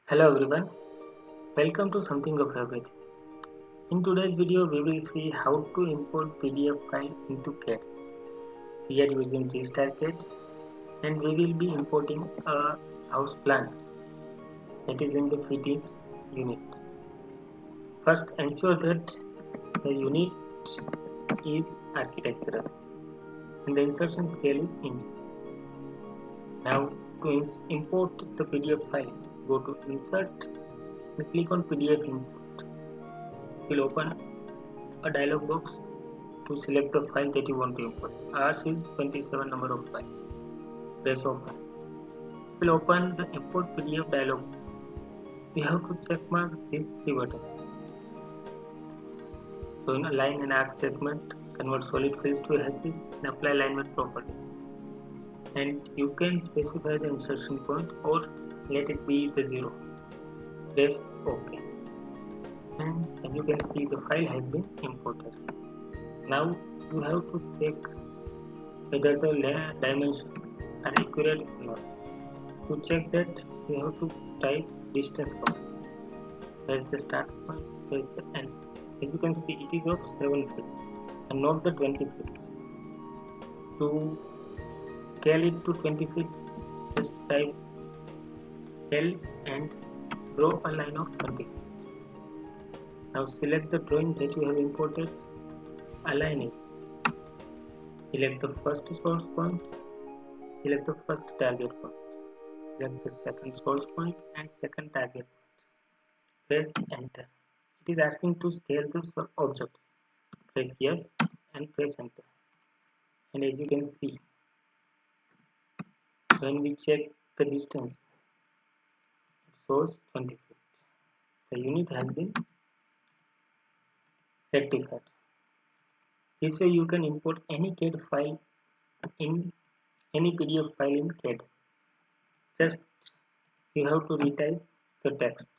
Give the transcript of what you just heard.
Hello everyone, welcome to Something of Everything. In today's video, we will see how to import PDF file into CAD. We are using GstarCAD and we will be importing a house plan that is in the fittings unit. First, ensure that the unit is architectural and the insertion scale is inches. Now, to import the PDF file, go to Insert and click on PDF Import. It will open a dialog box to select the file that you want to import. Ours is 27 number of file. Press open. It will open the import PDF dialog. We have to check mark these three buttons. So in align and arc segment, convert solid face to hatches and apply alignment properly. And you can specify the insertion point or let it be the 0. Press OK. And as you can see, the file has been imported. Now you have to check whether the dimensions are accurate or not. To check that, you have to type distance command. Press the start point, press the end. As you can see, it is of 7 feet and not the 20 feet. To scale it to 20 feet, just type L and draw a line of 20 feet. Now select the drawing that you have imported, align it. Select the first source point, select the first target point, select the second source point and second target point. Press enter. It is asking to scale the objects. Press yes and press enter. And as you can see, when we check the distance, it shows 20 feet. The unit has been rectified. This way you can import any CAD file in any PDF file in CAD. Just you have to retype the text.